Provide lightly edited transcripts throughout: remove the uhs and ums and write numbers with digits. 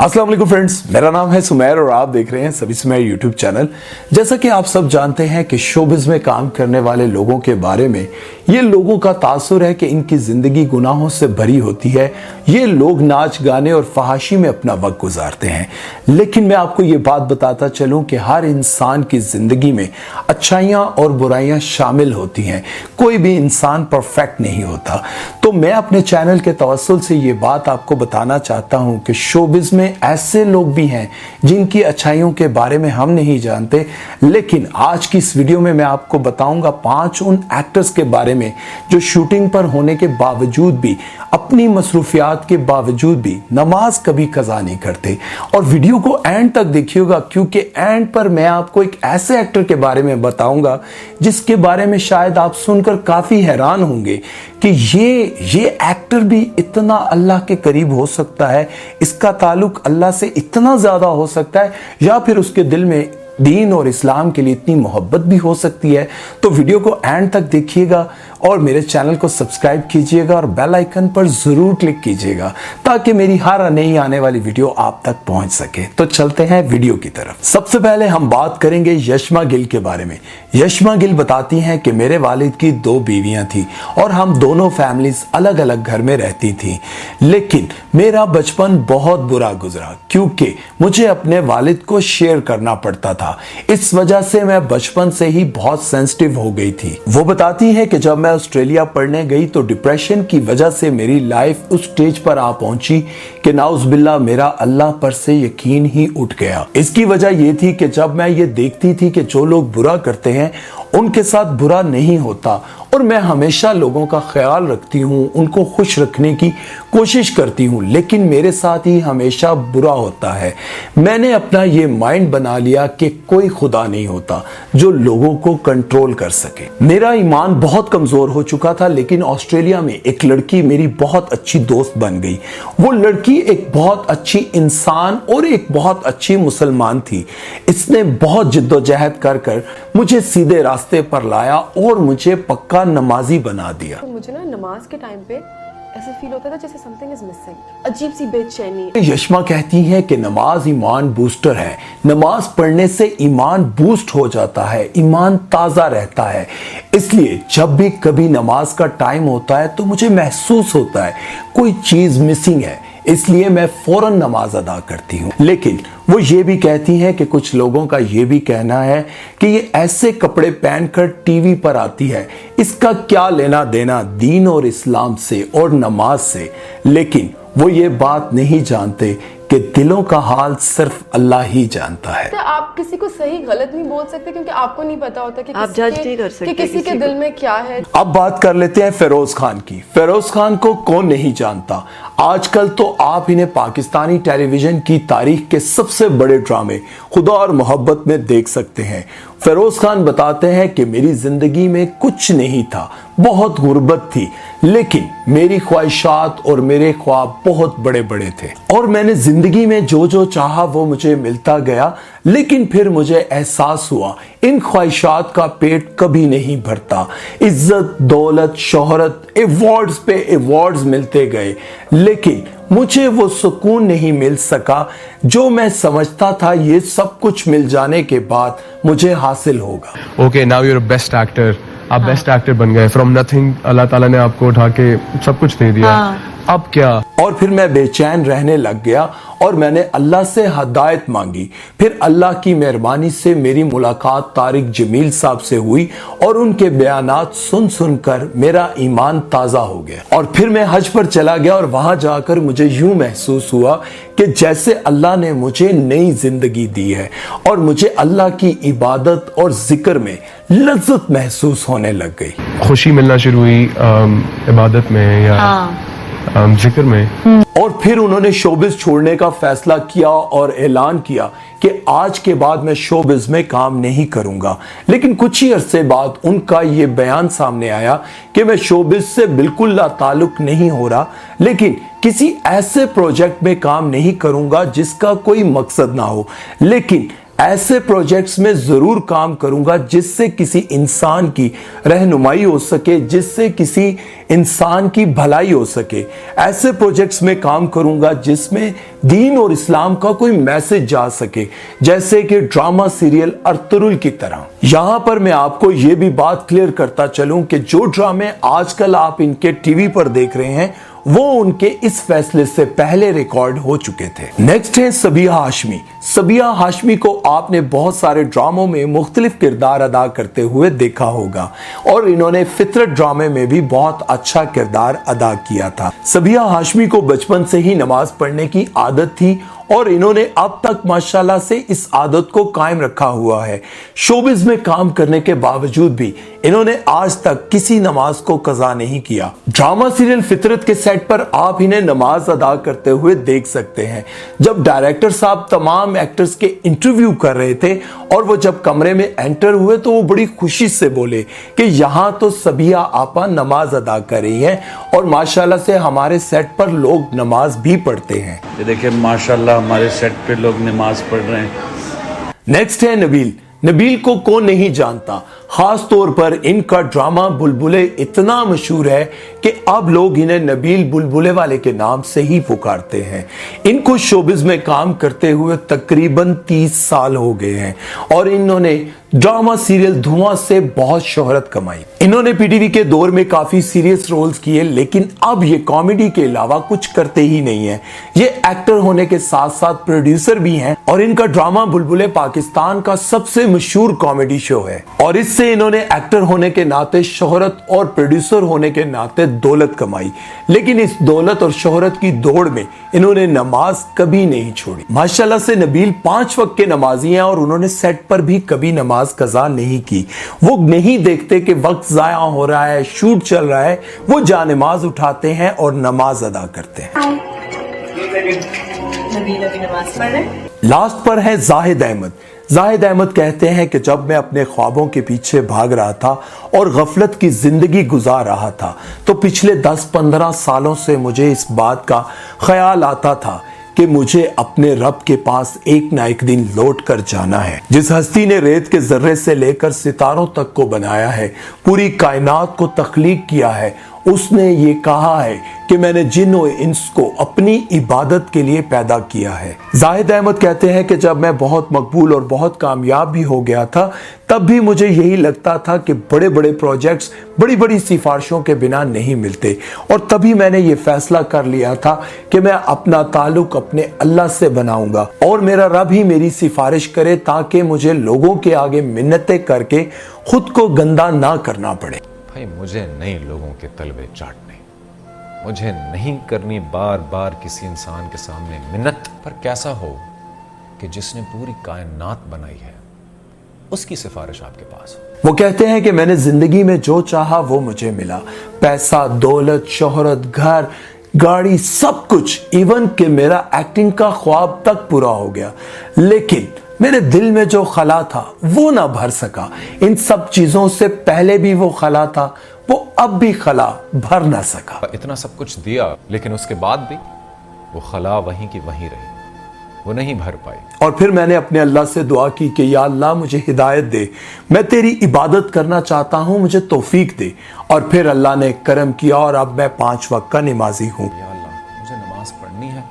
अस्सलाम वालेकुम फ्रेंड्स, मेरा नाम है सुमेर और आप देख रहे हैं सभी सुमेर यूट्यूब चैनल। जैसा कि आप सब जानते हैं कि शोबिज़ में काम करने वाले लोगों के बारे में ये लोगों का तासुर है कि इनकी जिंदगी गुनाहों से भरी होती है। ये लोग नाच गाने और फहाशी में अपना वक्त गुजारते हैं, लेकिन मैं आपको ये बात बताता चलूं कि हर इंसान की जिंदगी में अच्छाइयाँ और बुराइयाँ शामिल होती हैं। कोई भी इंसान परफेक्ट नहीं होता। तो मैं अपने चैनल के तवस्सुल से ये बात आपको बताना चाहता हूँ कि शोबिज़ में ऐसे लोग भी हैं जिनकी अच्छाइयों के बारे में हम नहीं जानते, लेकिन आज की इस वीडियो में मैं आपको बताऊंगा 5 उन एक्टर्स के बारे में जो शूटिंग पर होने के बावजूद भी, अपनी मसरूफियात के बावजूद भी नमाज कभी कज़ा नहीं करते। और वीडियो को एंड तक देखिएगा, क्योंकि एंड पर मैं आपको एक ऐसे एक्टर के बारे में बताऊंगा जिसके बारे में शायद आप सुनकर काफी हैरान होंगे कि ये एक्टर भी इतना अल्लाह के करीब हो सकता है, इसका ताल्लुक अल्लाह से इतना ज्यादा हो सकता है, या फिर उसके दिल में दीन और इस्लाम के लिए इतनी मोहब्बत भी हो सकती है। तो वीडियो को एंड तक देखिएगा और मेरे चैनल को सब्सक्राइब कीजिएगा और बेल आइकन पर जरूर क्लिक कीजिएगा ताकि मेरी हर नई आने वाली वीडियो आप तक पहुंच सके। तो चलते हैं वीडियो की तरफ। सबसे पहले हम बात करेंगे यशमा गिल के बारे में। यशमा गिल बताती हैं कि मेरे वालिद की 2 बीवियां थी और हम दोनों फैमिलीज अलग अलग घर में रहती थी, लेकिन मेरा बचपन बहुत बुरा गुजरा क्योंकि मुझे अपने वालिद को शेयर करना पड़ता था। इस वजह से मैं बचपन से ही बहुत सेंसिटिव हो गई थी। वो बताती है कि जब मैं ऑस्ट्रेलिया पढ़ने गई तो डिप्रेशन की वजह से मेरी लाइफ उस स्टेज पर आ पहुंची कि नाउज़ुबिल्लाह मेरा अल्लाह पर से यकीन ही उठ गया। इसकी वजह यह थी कि जब मैं ये देखती थी कि जो लोग बुरा करते हैं उनके साथ बुरा नहीं होता, और मैं हमेशा लोगों का ख्याल रखती हूँ, उनको खुश रखने की कोशिश करती हूँ, लेकिन मेरे साथ ही हमेशा बुरा होता है। मैंने अपना ये माइंड बना लिया कि कोई खुदा नहीं होता जो लोगों को कंट्रोल कर सके। मेरा ईमान बहुत कमजोर हो चुका था, लेकिन ऑस्ट्रेलिया में एक लड़की मेरी बहुत अच्छी दोस्त बन गई। वो लड़की एक बहुत अच्छी इंसान और एक बहुत अच्छी मुसलमान थी। इसने बहुत जिद्दोजहद कर मुझे सीधे रास्ते पर लाया और मुझे पक्का नमाजी बना दिया। तो मुझे ना नमाज के टाइम पे ऐसे फील होता था जैसे समथिंग इज मिसिंग, अजीब सी बेचैनी। यशमा कहती है कि नमाज ईमान बूस्टर है। नमाज पढ़ने से ईमान बूस्ट हो जाता है, ईमान ताजा रहता है। इसलिए जब भी कभी नमाज का टाइम होता है तो मुझे महसूस होता है कोई चीज मिसिंग है, इसलिए मैं फौरन नमाज अदा करती हूँ। लेकिन वो ये भी कहती हैं कि कुछ लोगों का ये भी कहना है कि ये ऐसे कपड़े पहनकर टीवी पर आती है, इसका क्या लेना देना दीन और इस्लाम से और नमाज से। लेकिन वो ये बात नहीं जानते कि दिलों का हाल सिर्फ अल्लाह ही जानता है। तो आप किसी को सही गलत नहीं बोल सकते क्योंकि आपको नहीं पता होता कि आप जज नहीं कर सकते कि किसी के दिल में क्या है। अब बात कर लेते हैं फेरोज खान की। फेरोज खान को कौन नहीं जानता। आजकल तो आप इन्हें पाकिस्तानी टेलीविजन की तारीख के सबसे बड़े ड्रामे खुदा और मोहब्बत में देख सकते हैं। फेरोज खान बताते हैं कि मेरी जिंदगी में कुछ नहीं था, बहुत गुर्बत थी, लेकिन मेरी ख्वाहिशात और मेरे ख्वाब बहुत बड़े बड़े थे और मैंने जिंदगी में जो जो चाहा वो मुझे मिलता गया। लेकिन फिर मुझे एहसास हुआ इन ख्वाहिशात का पेट कभी नहीं भरता। इज्जत, दौलत, शोहरत, अवार्ड्स पे अवार्ड्स मिलते गए, लेकिन मुझे वो सुकून नहीं मिल सका जो मैं समझता था ये सब कुछ मिल जाने के बाद मुझे हासिल होगा। Okay, now you are best actor. आप बेस्ट एक्टर बन गए। फ्रॉम नथिंग अल्लाह ताला ने आपको उठा के सब कुछ दे दिया। अब क्या? और फिर मैं बेचैन रहने लग गया और मैंने अल्लाह से हिदायत मांगी। फिर अल्लाह की मेहरबानी से मेरी मुलाकात तारिक जमील साहब से हुई और उनके बयानात सुन सुनकर मेरा ईमान ताज़ा हो गया। और फिर मैं हज पर चला गया और वहां जाकर मुझे यूं महसूस हुआ कि जैसे अल्लाह ने मुझे नई जिंदगी दी है और मुझे अल्लाह की इबादत और जिक्र में लज्जत महसूस होने लग गई। खुशी मिलना शुरू हुई इबादत में या जिक्र में। और फिर उन्होंने शोबिज छोड़ने का फैसला किया और ऐलान किया कि आज के बाद मैं शोबिज में काम नहीं करूंगा। लेकिन कुछ ही अरसे बाद उनका ये बयान सामने आया कि मैं शोबिज से बिल्कुल ताल्लुक नहीं हो रहा, लेकिन किसी ऐसे प्रोजेक्ट में काम नहीं करूंगा जिसका कोई मकसद ना हो। लेकिन ऐसे प्रोजेक्ट्स में जरूर काम करूंगा जिससे किसी इंसान की रहनुमाई हो सके, जिससे किसी इंसान की भलाई हो सके। ऐसे प्रोजेक्ट्स में काम करूंगा जिसमें दीन और इस्लाम का कोई मैसेज जा सके, जैसे कि ड्रामा सीरियल अर्तुरुल की तरह। यहां पर मैं आपको यह भी बात क्लियर करता चलूं कि जो ड्रामे आजकल आप इनके टीवी पर देख रहे हैं वो उनके इस फैसले से पहले रिकॉर्ड हो चुके थे। नेक्स्ट है सबिया हाशमी। सबिया हाशमी को आपने बहुत सारे ड्रामों में मुख्तलिफ किरदार अदा करते हुए देखा होगा और इन्होंने फितरत ड्रामे में भी बहुत अच्छा किरदार अदा किया था। सबिया हाशमी को बचपन से ही नमाज पढ़ने की आदत थी और इन्होंने अब तक माशाल्लाह से इस आदत को कायम रखा हुआ है। शोबिज में काम करने के बावजूद भी इन्होंने आज तक किसी नमाज को कज़ा नहीं किया। ड्रामा सीरियल फितरत के सेट पर आप इन्हें नमाज अदा करते हुए देख सकते हैं। जब डायरेक्टर साहब तमाम एक्टर्स के इंटरव्यू कर रहे थे और वो जब कमरे में एंटर हुए तो वो बड़ी खुशी से बोले कि यहाँ तो सबिया आपा नमाज अदा कर रही हैं और माशाल्लाह से हमारे सेट पर लोग नमाज भी पढ़ते हैं। ये देखिए माशाल्लाह हमारे सेट पे लोग नमाज पढ़ रहे हैं। नेक्स्ट है नबील। नबील को कौन नहीं जानता, खास तौर पर इनका ड्रामा बुलबुले इतना मशहूर है कि अब लोग इन्हें नबील बुलबुले वाले के नाम से ही पुकारते हैं। इनको शोबिज में काम करते हुए तकरीबन 30 साल हो गए हैं और इन्होंने ड्रामा सीरियल धुआं से बहुत शोहरत कमाई। इन्होंने पीटीवी के दौर में काफी सीरियस रोल्स किए, लेकिन अब ये कॉमेडी के अलावा कुछ करते ही नहीं है। ये एक्टर होने के साथ साथ प्रोड्यूसर भी हैं और इनका ड्रामा बुलबुले पाकिस्तान का सबसे मशहूर कॉमेडी शो है और इससे इन्होंने एक्टर होने के नाते शोहरत और प्रोड्यूसर होने के नाते दौलत कमाई। लेकिन इस दौलत और शोहरत की दौड़ में इन्होंने नमाज कभी नहीं छोड़ी। माशाल्लाह से नबील 5 वक्त के नमाजी हैं और उन्होंने सेट पर भी कभी नमाज कज़ा नहीं की। वो नहीं देखते कि वक्त जाया हो रहा है, शूट चल रहा है, वो जानेमाज उठाते हैं और नमाज अदा करते हैं। लास्ट पर है जाहिद अहमद। जाहिद अहमद कहते हैं कि जब मैं अपने ख्वाबों के पीछे भाग रहा था और गफलत की जिंदगी गुजार रहा था तो पिछले 10-15 सालों से मुझे इस बात का ख्याल आता था कि मुझे अपने रब के पास एक ना एक दिन लौट कर जाना है। जिस हस्ती ने रेत के जर्रे से लेकर सितारों तक को बनाया है, पूरी कायनात को तख्लीक किया है, उसने ये कहा है कि मैंने जिन और इंस को अपनी इबादत के लिए पैदा किया है। जाहिद अहमद कहते हैं कि जब मैं बहुत मकबूल और बहुत कामयाब भी हो गया था तब भी मुझे यही लगता था कि बड़े बड़े प्रोजेक्ट्स बड़ी बड़ी सिफारिशों के बिना नहीं मिलते और तभी मैंने ये फैसला कर लिया था कि मैं अपना ताल्लुक अपने अल्लाह से बनाऊंगा और मेरा रब ही मेरी सिफारिश करे ताकि मुझे लोगों के आगे मिन्नतें करके खुद को गंदा ना करना पड़े। भाई मुझे नहीं लोगों के तलबे चाटने, मुझे नहीं करनी बार बार किसी इंसान के सामने मिन्नत। पर कैसा हो कि जिसने पूरी कायनात बनाई है उसकी सिफारिश आपके पास हो। वो कहते हैं कि मैंने जिंदगी में जो चाहा वो मुझे मिला, पैसा, दौलत, शोहरत, घर, गाड़ी, सब कुछ, इवन कि मेरा एक्टिंग का ख्वाब तक पूरा हो गया, लेकिन मेरे दिल में जो खला था वो ना भर सका। इन सब चीजों से पहले भी वो खला था, वो अब भी खला भर ना सका। इतना सब कुछ दिया लेकिन उसके बाद भी वो खला वहीं की वहीं रही, वो नहीं भर पाई। और फिर मैंने अपने अल्लाह से दुआ की कि या अल्लाह मुझे हिदायत दे, मैं तेरी इबादत करना चाहता हूँ, मुझे तौफीक दे। और फिर अल्लाह ने करम किया और अब मैं 5 वक्त का नमाजी हूँ। या अल्लाह मुझे नमाज पढ़नी है,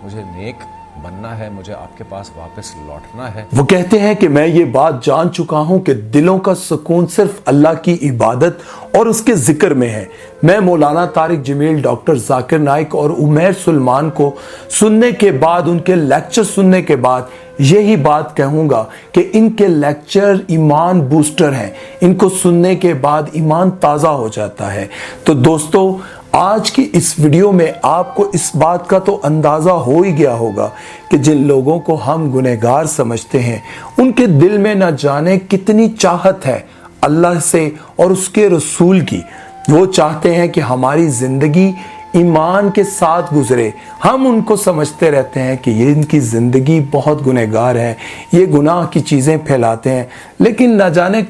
मुझे नेक बनना है, मुझे आपके पास वापस लौटना है। वो कहते हैं कि मैं ये बात जान चुका हूं कि दिलों का सुकून सिर्फ अल्लाह की इबादत और उसके जिक्र में है। मैं मौलाना तारिक जमील, डॉक्टर जाकिर नाइक और उमैर सुलेमान को सुनने के बाद, उनके लेक्चर सुनने के बाद यही बात कहूंगा कि इनके लेक्चर ईमान बूस्टर हैं। इनको सुनने के बाद ईमान ताज़ा हो जाता है। तो दोस्तों, आज की इस वीडियो में आपको इस बात का तो अंदाज़ा हो ही गया होगा कि जिन लोगों को हम गुनहगार समझते हैं उनके दिल में न जाने कितनी चाहत है अल्लाह से और उसके रसूल की। वो चाहते हैं कि हमारी ज़िंदगी ईमान के साथ गुजरे। हम उनको समझते रहते हैं कि ये इनकी ज़िंदगी बहुत गुनहगार है, ये गुनाह की चीज़ें फैलाते हैं, लेकिन न जाने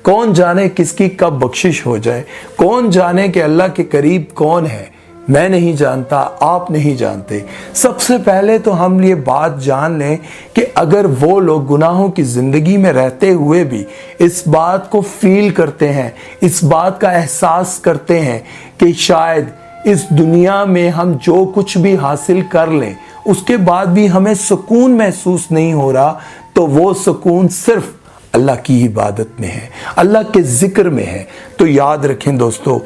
कौन जाने किसकी कब बख्शिश हो जाए, कौन जाने कि अल्लाह के करीब कौन है। मैं नहीं जानता, आप नहीं जानते। सबसे पहले तो हम ये बात जान लें कि अगर वो लोग गुनाहों की जिंदगी में रहते हुए भी इस बात को फील करते हैं, इस बात का एहसास करते हैं कि शायद इस दुनिया में हम जो कुछ भी हासिल कर लें उसके बाद भी हमें सुकून महसूस नहीं हो रहा, तो वो सुकून सिर्फ अल्लाह की इबादत में है, अल्लाह के जिक्र में है। तो याद रखें दोस्तों,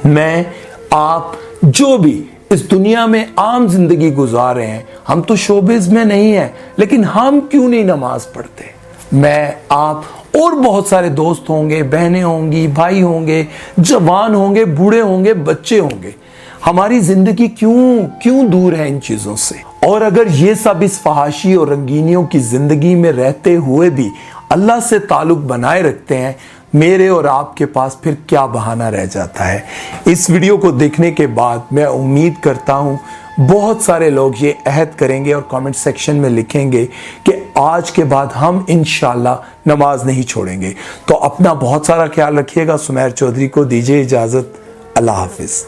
मैं आप जो भी इस दुनिया में आम जिंदगी गुजार रहे हैं, हम तो शोबिज में नहीं हैं, लेकिन हम क्यों नहीं नमाज पढ़ते? मैं आप और बहुत सारे दोस्त होंगे, बहनें होंगी, भाई होंगे, जवान होंगे, बूढ़े होंगे, बच्चे होंगे, हमारी जिंदगी क्यों दूर है इन चीजों से। और अगर ये सब इस फहाशी और रंगीनियों की जिंदगी में रहते हुए भी अल्लाह से ताल्लुक बनाए रखते हैं, मेरे और आपके पास फिर क्या बहाना रह जाता है। इस वीडियो को देखने के बाद मैं उम्मीद करता हूं बहुत सारे लोग ये अहद करेंगे और कमेंट सेक्शन में लिखेंगे कि आज के बाद हम इंशाल्लाह नमाज नहीं छोड़ेंगे। तो अपना बहुत सारा ख्याल रखिएगा। सुमैर चौधरी को दीजिए इजाजत। अल्लाह हाफिज।